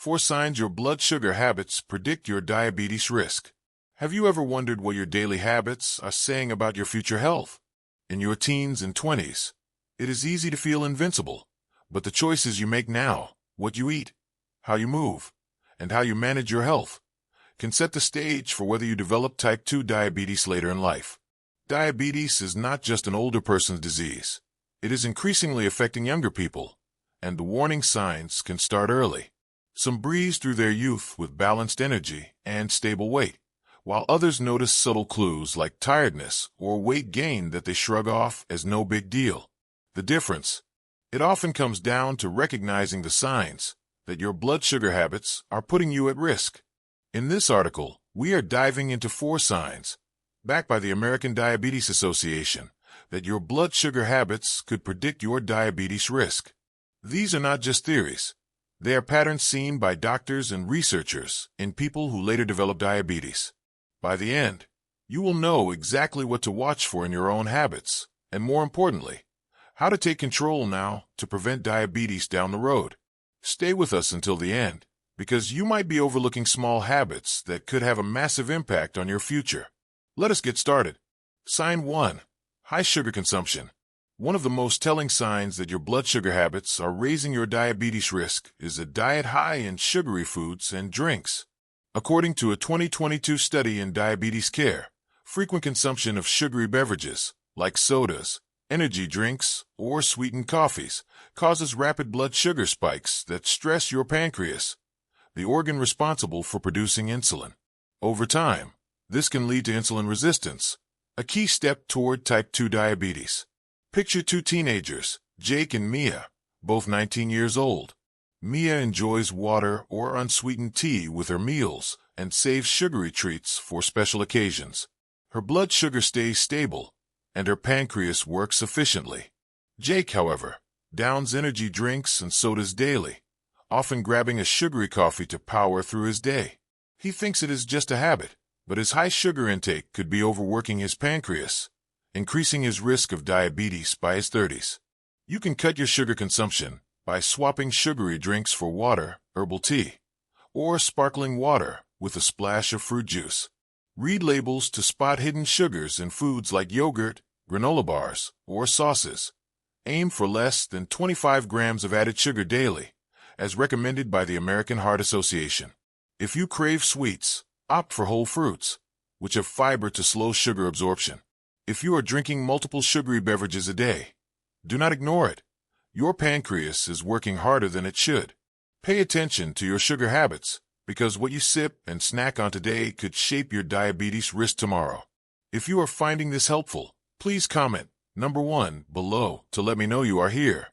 4 signs your blood sugar habits predict your diabetes risk. Have you ever wondered what your daily habits are saying about your future health? In your teens and 20s, it is easy to feel invincible, but the choices you make now, what you eat, how you move, and how you manage your health, can set the stage for whether you develop type 2 diabetes later in life. Diabetes is not just an older person's disease. It is increasingly affecting younger people, and the warning signs can start early. Some breeze through their youth with balanced energy and stable weight, while others notice subtle clues like tiredness or weight gain that they shrug off as no big deal. The difference? It often comes down to recognizing the signs that your blood sugar habits are putting you at risk. In this article, we are diving into 4 signs, backed by the American Diabetes Association, that your blood sugar habits could predict your diabetes risk. These are not just theories. They are patterns seen by doctors and researchers in people who later develop diabetes. By the end, you will know exactly what to watch for in your own habits, and more importantly, how to take control now to prevent diabetes down the road. Stay with us until the end, because you might be overlooking small habits that could have a massive impact on your future. Let us get started. Sign 1. High sugar consumption. One of the most telling signs that your blood sugar habits are raising your diabetes risk is a diet high in sugary foods and drinks. According to a 2022 study in Diabetes Care, frequent consumption of sugary beverages, like sodas, energy drinks, or sweetened coffees, causes rapid blood sugar spikes that stress your pancreas, the organ responsible for producing insulin. Over time, this can lead to insulin resistance, a key step toward type 2 diabetes. Picture 2 teenagers, Jake and Mia, both 19 years old. Mia enjoys water or unsweetened tea with her meals and saves sugary treats for special occasions. Her blood sugar stays stable, and her pancreas works efficiently. Jake, however, downs energy drinks and sodas daily, often grabbing a sugary coffee to power through his day. He thinks it is just a habit, but his high sugar intake could be overworking his pancreas, increasing his risk of diabetes by his 30s. You can cut your sugar consumption by swapping sugary drinks for water, herbal tea, or sparkling water with a splash of fruit juice. Read labels to spot hidden sugars in foods like yogurt, granola bars, or sauces. Aim for less than 25 grams of added sugar daily, as recommended by the American Heart Association. If you crave sweets, opt for whole fruits, which have fiber to slow sugar absorption. If you are drinking multiple sugary beverages a day, do not ignore it. Your pancreas is working harder than it should. Pay attention to your sugar habits, because what you sip and snack on today could shape your diabetes risk tomorrow. If you are finding this helpful, please comment number 1 below to let me know you are here,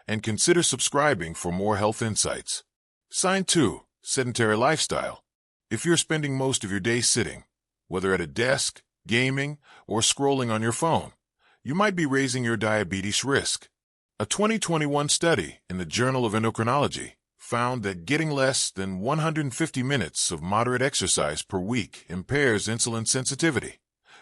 and consider subscribing for more health insights. Sign 2. Sedentary lifestyle. If you're spending most of your day sitting, whether at a desk, gaming, or scrolling on your phone, you might be raising your diabetes risk. A 2021 study in the Journal of Endocrinology found that getting less than 150 minutes of moderate exercise per week impairs insulin sensitivity,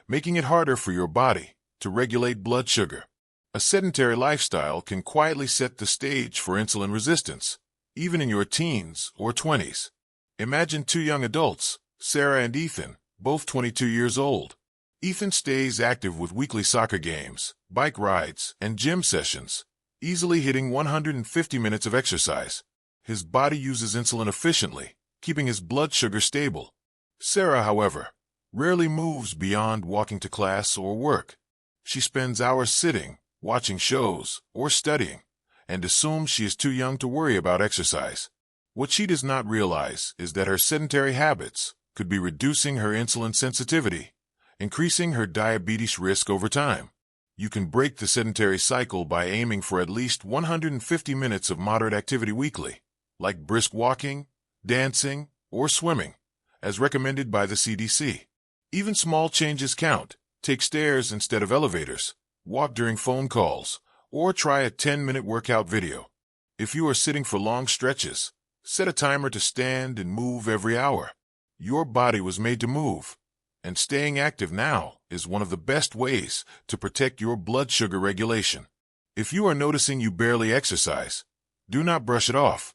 making it harder for your body to regulate blood sugar. A sedentary lifestyle can quietly set the stage for insulin resistance, even in your teens or 20s. Imagine 2 young adults, Sarah and Ethan, both 22 years old. Ethan stays active with weekly soccer games, bike rides, and gym sessions, easily hitting 150 minutes of exercise. His body uses insulin efficiently, keeping his blood sugar stable. Sarah, however, rarely moves beyond walking to class or work. She spends hours sitting, watching shows, or studying, and assumes she is too young to worry about exercise. What she does not realize is that her sedentary habits could be reducing her insulin sensitivity, increasing her diabetes risk over time. You can break the sedentary cycle by aiming for at least 150 minutes of moderate activity weekly, like brisk walking, dancing, or swimming, as recommended by the CDC. Even small changes count. Take stairs instead of elevators, walk during phone calls, or try a 10-minute workout video. If you are sitting for long stretches, set a timer to stand and move every hour. Your body was made to move, and staying active now is one of the best ways to protect your blood sugar regulation. If you are noticing you barely exercise, do not brush it off.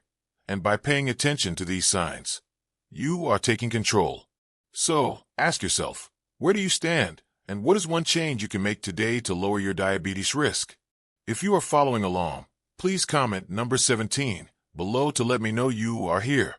And by paying attention to these signs, you are taking control. So, ask yourself, where do you stand, and what is one change you can make today to lower your diabetes risk? If you are following along, please comment number 17 below to let me know you are here.